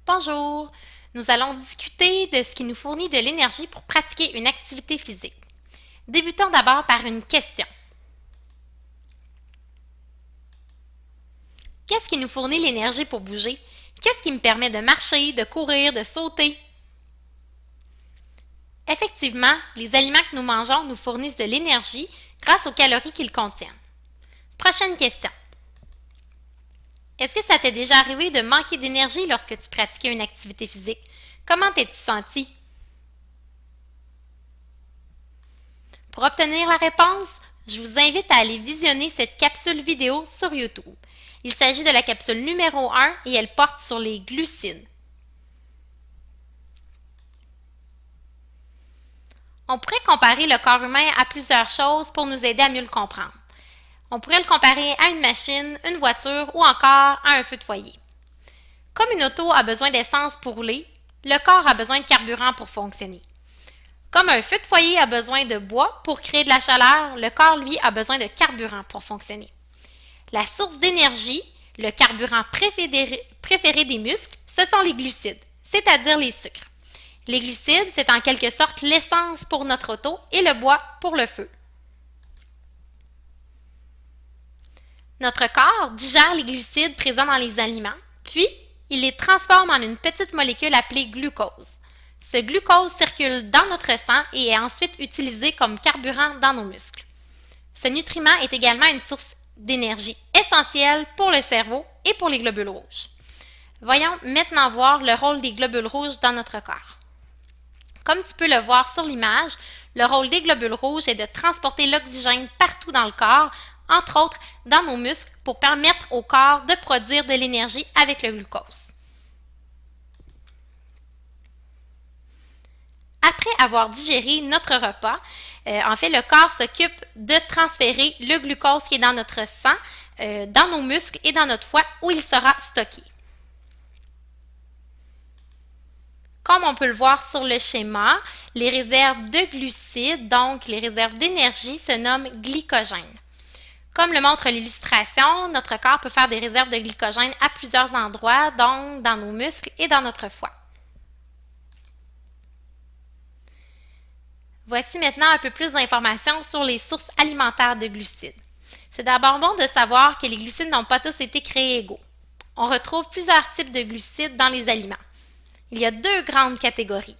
Bonjour! Nous allons discuter de ce qui nous fournit de l'énergie pour pratiquer une activité physique. Débutons d'abord par une question. Qu'est-ce qui nous fournit l'énergie pour bouger? Qu'est-ce qui me permet de marcher, de courir, de sauter? Effectivement, les aliments que nous mangeons nous fournissent de l'énergie grâce aux calories qu'ils contiennent. Prochaine question. Est-ce que ça t'est déjà arrivé de manquer d'énergie lorsque tu pratiquais une activité physique? Comment t'es-tu senti? Pour obtenir la réponse, je vous invite à aller visionner cette capsule vidéo sur YouTube. Il s'agit de la capsule numéro 1 et elle porte sur les glucides. On pourrait comparer le corps humain à plusieurs choses pour nous aider à mieux le comprendre. On pourrait le comparer à une machine, une voiture ou encore à un feu de foyer. Comme une auto a besoin d'essence pour rouler, le corps a besoin de carburant pour fonctionner. Comme un feu de foyer a besoin de bois pour créer de la chaleur, le corps, lui, a besoin de carburant pour fonctionner. La source d'énergie, le carburant préféré des muscles, ce sont les glucides, c'est-à-dire les sucres. Les glucides, c'est en quelque sorte l'essence pour notre auto et le bois pour le feu. Notre corps digère les glucides présents dans les aliments, puis il les transforme en une petite molécule appelée glucose. Ce glucose circule dans notre sang et est ensuite utilisé comme carburant dans nos muscles. Ce nutriment est également une source d'énergie essentielle pour le cerveau et pour les globules rouges. Voyons maintenant voir le rôle des globules rouges dans notre corps. Comme tu peux le voir sur l'image, le rôle des globules rouges est de transporter l'oxygène partout dans le corps, entre autres dans nos muscles, pour permettre au corps de produire de l'énergie avec le glucose. Après avoir digéré notre repas, le corps s'occupe de transférer le glucose qui est dans notre sang, dans nos muscles et dans notre foie où il sera stocké. Comme on peut le voir sur le schéma, les réserves de glucides, donc les réserves d'énergie, se nomment glycogène. Comme le montre l'illustration, notre corps peut faire des réserves de glycogène à plusieurs endroits, donc dans nos muscles et dans notre foie. Voici maintenant un peu plus d'informations sur les sources alimentaires de glucides. C'est d'abord bon de savoir que les glucides n'ont pas tous été créés égaux. On retrouve plusieurs types de glucides dans les aliments. Il y a deux grandes catégories,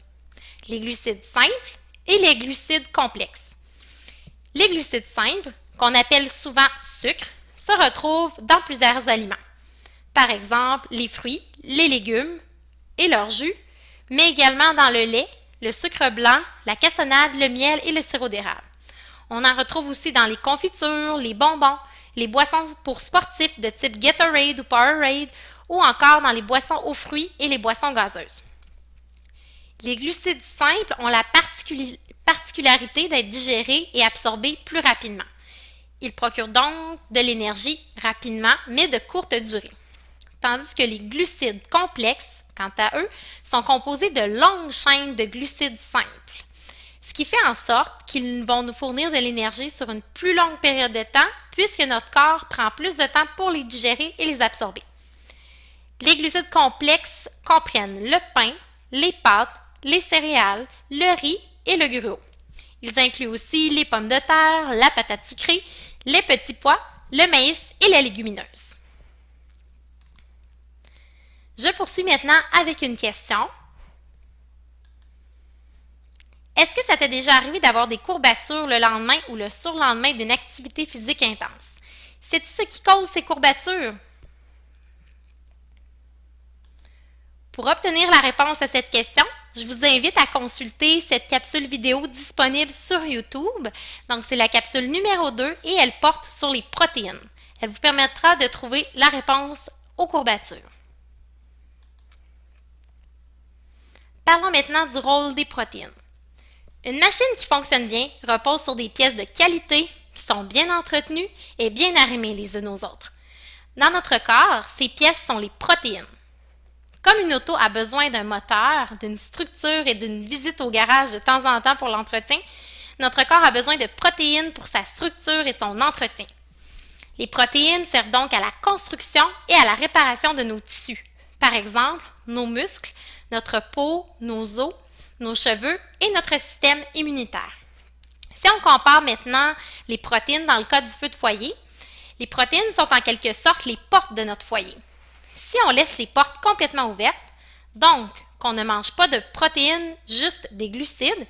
les glucides simples et les glucides complexes. Les glucides simples, qu'on appelle souvent sucre, se retrouvent dans plusieurs aliments. Par exemple, les fruits, les légumes et leur jus, mais également dans le lait, le sucre blanc, la cassonade, le miel et le sirop d'érable. On en retrouve aussi dans les confitures, les bonbons, les boissons pour sportifs de type Gatorade ou Powerade, ou encore dans les boissons aux fruits et les boissons gazeuses. Les glucides simples ont la particularité d'être digérés et absorbés plus rapidement. Ils procurent donc de l'énergie rapidement, mais de courte durée. Tandis que les glucides complexes, quant à eux, sont composés de longues chaînes de glucides simples, ce qui fait en sorte qu'ils vont nous fournir de l'énergie sur une plus longue période de temps, puisque notre corps prend plus de temps pour les digérer et les absorber. Les glucides complexes comprennent le pain, les pâtes, les céréales, le riz et le gruau. Ils incluent aussi les pommes de terre, la patate sucrée, les petits pois, le maïs et les légumineuses. Je poursuis maintenant avec une question. Est-ce que ça t'est déjà arrivé d'avoir des courbatures le lendemain ou le surlendemain d'une activité physique intense? Sais-tu ce qui cause ces courbatures? Pour obtenir la réponse à cette question, je vous invite à consulter cette capsule vidéo disponible sur YouTube. Donc, c'est la capsule numéro 2 et elle porte sur les protéines. Elle vous permettra de trouver la réponse aux courbatures. Parlons maintenant du rôle des protéines. Une machine qui fonctionne bien repose sur des pièces de qualité qui sont bien entretenues et bien arrimées les unes aux autres. Dans notre corps, ces pièces sont les protéines. Comme une auto a besoin d'un moteur, d'une structure et d'une visite au garage de temps en temps pour l'entretien, notre corps a besoin de protéines pour sa structure et son entretien. Les protéines servent donc à la construction et à la réparation de nos tissus. Par exemple, nos muscles, notre peau, nos os, nos cheveux et notre système immunitaire. Si on compare maintenant les protéines dans le cas du feu de foyer, les protéines sont en quelque sorte les portes de notre foyer. Si on laisse les portes complètement ouvertes, donc qu'on ne mange pas de protéines, juste des glucides,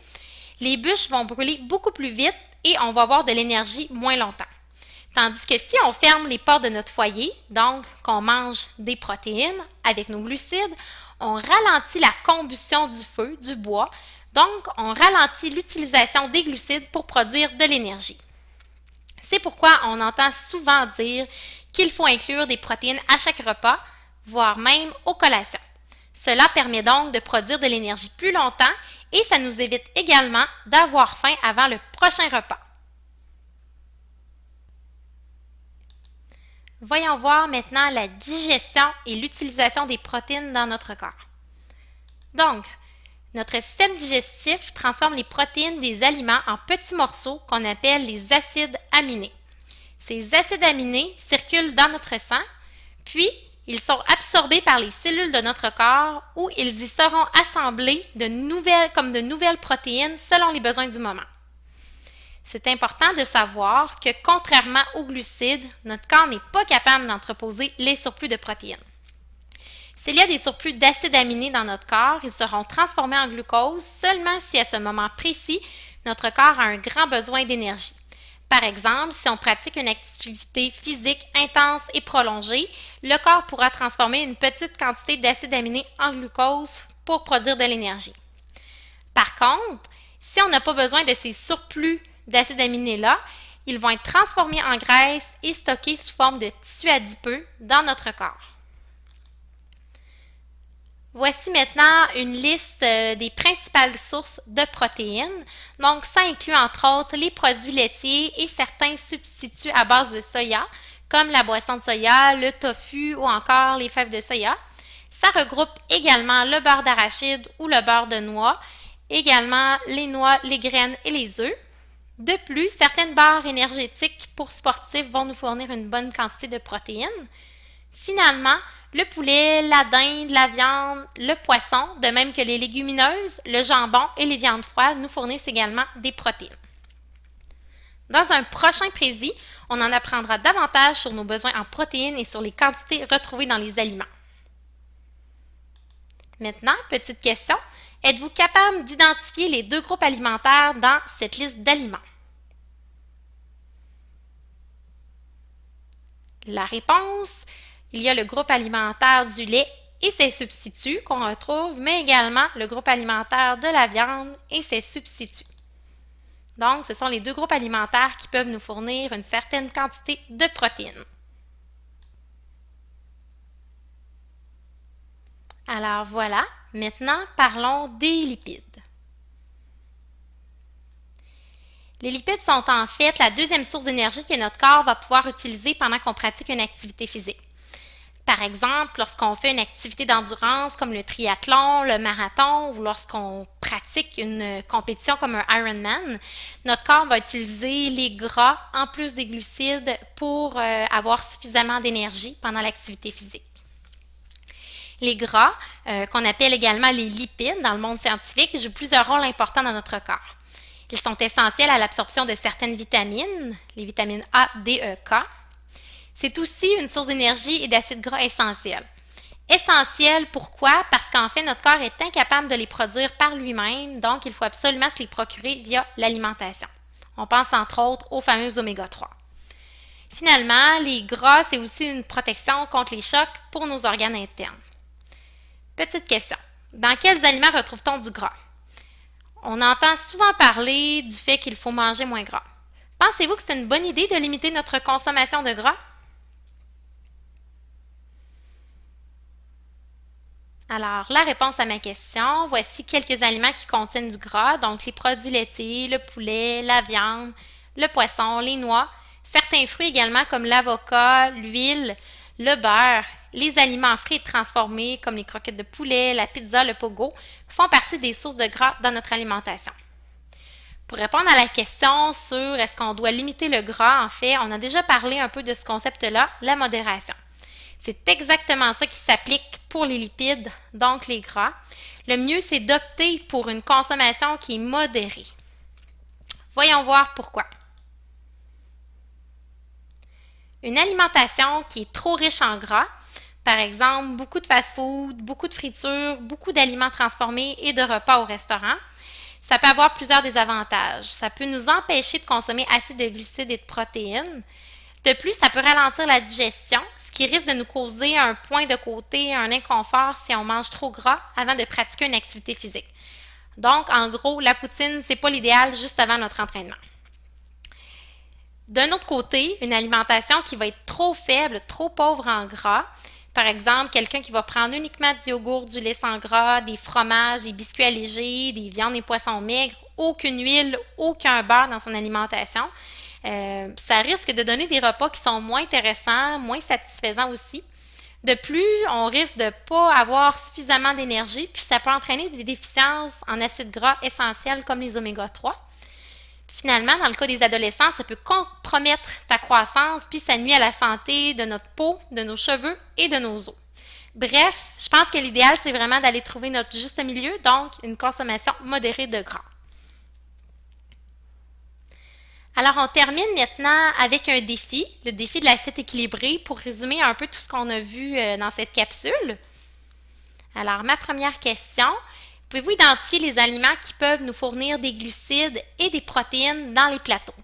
les bûches vont brûler beaucoup plus vite et on va avoir de l'énergie moins longtemps. Tandis que si on ferme les portes de notre foyer, donc qu'on mange des protéines avec nos glucides, on ralentit la combustion du feu, du bois, donc on ralentit l'utilisation des glucides pour produire de l'énergie. C'est pourquoi on entend souvent dire qu'il faut inclure des protéines à chaque repas, voire même aux collations. Cela permet donc de produire de l'énergie plus longtemps et ça nous évite également d'avoir faim avant le prochain repas. Voyons voir maintenant la digestion et l'utilisation des protéines dans notre corps. Donc, notre système digestif transforme les protéines des aliments en petits morceaux qu'on appelle les acides aminés. Ces acides aminés circulent dans notre sang, puis ils sont absorbés par les cellules de notre corps où ils y seront assemblés comme de nouvelles protéines selon les besoins du moment. C'est important de savoir que contrairement aux glucides, notre corps n'est pas capable d'entreposer les surplus de protéines. S'il y a des surplus d'acides aminés dans notre corps, ils seront transformés en glucose seulement si à ce moment précis, notre corps a un grand besoin d'énergie. Par exemple, si on pratique une activité physique intense et prolongée, le corps pourra transformer une petite quantité d'acides aminés en glucose pour produire de l'énergie. Par contre, si on n'a pas besoin de ces surplus d'acides aminés-là, ils vont être transformés en graisse et stockés sous forme de tissu adipeux dans notre corps. Voici maintenant une liste des principales sources de protéines. Donc, ça inclut entre autres les produits laitiers et certains substituts à base de soya, comme la boisson de soya, le tofu ou encore les fèves de soya. Ça regroupe également le beurre d'arachide ou le beurre de noix, également les noix, les graines et les œufs. De plus, certaines barres énergétiques pour sportifs vont nous fournir une bonne quantité de protéines. Finalement, le poulet, la dinde, la viande, le poisson, de même que les légumineuses, le jambon et les viandes froides nous fournissent également des protéines. Dans un prochain précis, on en apprendra davantage sur nos besoins en protéines et sur les quantités retrouvées dans les aliments. Maintenant, petite question, êtes-vous capable d'identifier les deux groupes alimentaires dans cette liste d'aliments? La réponse, il y a le groupe alimentaire du lait et ses substituts qu'on retrouve, mais également le groupe alimentaire de la viande et ses substituts. Donc, ce sont les deux groupes alimentaires qui peuvent nous fournir une certaine quantité de protéines. Alors voilà, maintenant parlons des lipides. Les lipides sont en fait la deuxième source d'énergie que notre corps va pouvoir utiliser pendant qu'on pratique une activité physique. Par exemple, lorsqu'on fait une activité d'endurance comme le triathlon, le marathon ou lorsqu'on pratique une compétition comme un Ironman, notre corps va utiliser les gras en plus des glucides pour avoir suffisamment d'énergie pendant l'activité physique. Les gras, qu'on appelle également les lipides dans le monde scientifique, jouent plusieurs rôles importants dans notre corps. Ils sont essentiels à l'absorption de certaines vitamines, les vitamines A, D, E, K. C'est aussi une source d'énergie et d'acides gras essentiels. Essentiels, pourquoi? Parce qu'en fait, notre corps est incapable de les produire par lui-même, donc il faut absolument se les procurer via l'alimentation. On pense entre autres aux fameux oméga 3. Finalement, les gras, c'est aussi une protection contre les chocs pour nos organes internes. Petite question, dans quels aliments retrouve-t-on du gras? On entend souvent parler du fait qu'il faut manger moins gras. Pensez-vous que c'est une bonne idée de limiter notre consommation de gras? Alors, la réponse à ma question, voici quelques aliments qui contiennent du gras, donc les produits laitiers, le poulet, la viande, le poisson, les noix, certains fruits également comme l'avocat, l'huile, le beurre, les aliments frits et transformés comme les croquettes de poulet, la pizza, le pogo font partie des sources de gras dans notre alimentation. Pour répondre à la question sur est-ce qu'on doit limiter le gras, en fait, on a déjà parlé un peu de ce concept-là, la modération. C'est exactement ça qui s'applique pour les lipides, donc les gras, le mieux c'est d'opter pour une consommation qui est modérée. Voyons voir pourquoi. Une alimentation qui est trop riche en gras, par exemple beaucoup de fast-food, beaucoup de fritures, beaucoup d'aliments transformés et de repas au restaurant, ça peut avoir plusieurs désavantages. Ça peut nous empêcher de consommer assez de glucides et de protéines. De plus, ça peut ralentir la digestion, ce qui risque de nous causer un point de côté, un inconfort si on mange trop gras avant de pratiquer une activité physique. Donc, en gros, la poutine, c'est pas l'idéal juste avant notre entraînement. D'un autre côté, une alimentation qui va être trop faible, trop pauvre en gras, par exemple, quelqu'un qui va prendre uniquement du yogourt, du lait sans gras, des fromages, des biscuits allégés, des viandes et poissons maigres, aucune huile, aucun beurre dans son alimentation, ça risque de donner des repas qui sont moins intéressants, moins satisfaisants aussi. De plus, on risque de ne pas avoir suffisamment d'énergie, puis ça peut entraîner des déficiences en acides gras essentiels comme les oméga 3. Finalement, dans le cas des adolescents, ça peut compromettre ta croissance, puis ça nuit à la santé de notre peau, de nos cheveux et de nos os. Bref, je pense que l'idéal, c'est vraiment d'aller trouver notre juste milieu, donc une consommation modérée de gras. Alors, on termine maintenant avec un défi, le défi de l'assiette équilibrée, pour résumer un peu tout ce qu'on a vu dans cette capsule. Alors, ma première question, pouvez-vous identifier les aliments qui peuvent nous fournir des glucides et des protéines dans les plateaux?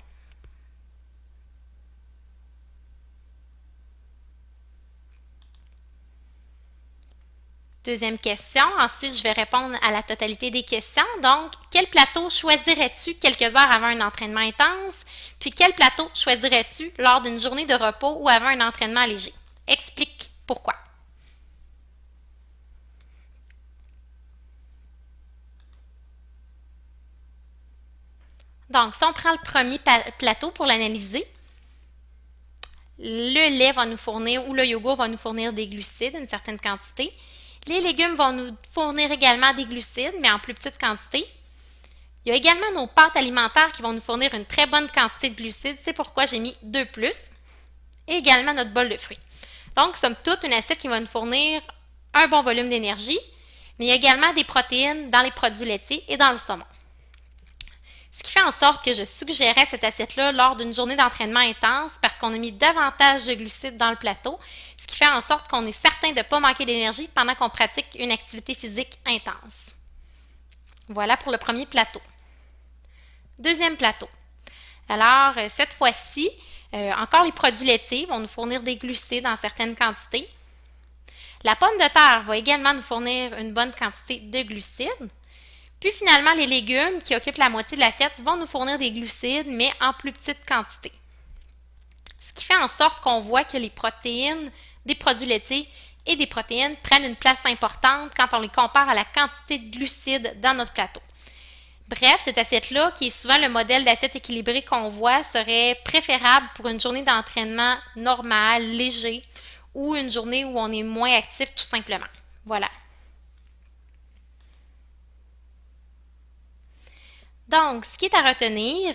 Deuxième question. Ensuite, je vais répondre à la totalité des questions. Donc, quel plateau choisirais-tu quelques heures avant un entraînement intense? Puis, quel plateau choisirais-tu lors d'une journée de repos ou avant un entraînement léger? Explique pourquoi. Donc, si on prend le premier plateau pour l'analyser, le lait va nous fournir ou le yogourt va nous fournir des glucides, une certaine quantité. Les légumes vont nous fournir également des glucides, mais en plus petite quantité. Il y a également nos pâtes alimentaires qui vont nous fournir une très bonne quantité de glucides. C'est pourquoi j'ai mis 2+. Et également notre bol de fruits. Donc, somme toute, une assiette qui va nous fournir un bon volume d'énergie, mais il y a également des protéines dans les produits laitiers et dans le saumon. Ce qui fait en sorte que je suggérais cette assiette-là lors d'une journée d'entraînement intense parce qu'on a mis davantage de glucides dans le plateau, ce qui fait en sorte qu'on est certain de ne pas manquer d'énergie pendant qu'on pratique une activité physique intense. Voilà pour le premier plateau. Deuxième plateau. Alors, cette fois-ci, encore les produits laitiers vont nous fournir des glucides en certaines quantités. La pomme de terre va également nous fournir une bonne quantité de glucides. Puis finalement, les légumes qui occupent la moitié de l'assiette vont nous fournir des glucides, mais en plus petite quantité. Ce qui fait en sorte qu'on voit que les protéines des produits laitiers et des protéines prennent une place importante quand on les compare à la quantité de glucides dans notre plateau. Bref, cette assiette-là, qui est souvent le modèle d'assiette équilibrée qu'on voit, serait préférable pour une journée d'entraînement normale, léger, ou une journée où on est moins actif tout simplement. Voilà. Donc, ce qui est à retenir,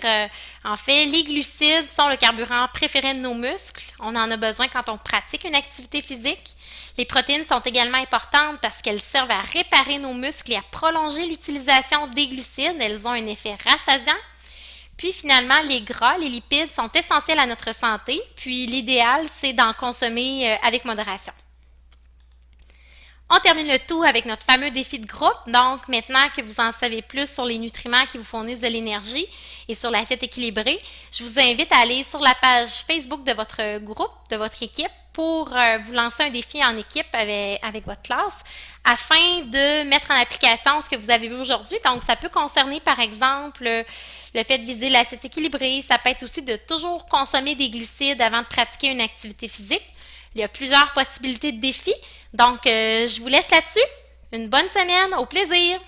en fait, les glucides sont le carburant préféré de nos muscles. On en a besoin quand on pratique une activité physique. Les protéines sont également importantes parce qu'elles servent à réparer nos muscles et à prolonger l'utilisation des glucides. Elles ont un effet rassasiant. Puis finalement, les gras, les lipides sont essentiels à notre santé. Puis l'idéal, c'est d'en consommer avec modération. On termine le tout avec notre fameux défi de groupe. Donc, maintenant que vous en savez plus sur les nutriments qui vous fournissent de l'énergie et sur l'assiette équilibrée, je vous invite à aller sur la page Facebook de votre groupe, de votre équipe, pour vous lancer un défi en équipe avec votre classe afin de mettre en application ce que vous avez vu aujourd'hui. Donc, ça peut concerner, par exemple, le fait de viser l'assiette équilibrée. Ça peut être aussi de toujours consommer des glucides avant de pratiquer une activité physique. Il y a plusieurs possibilités de défis. Donc, je vous laisse là-dessus. Une bonne semaine. Au plaisir!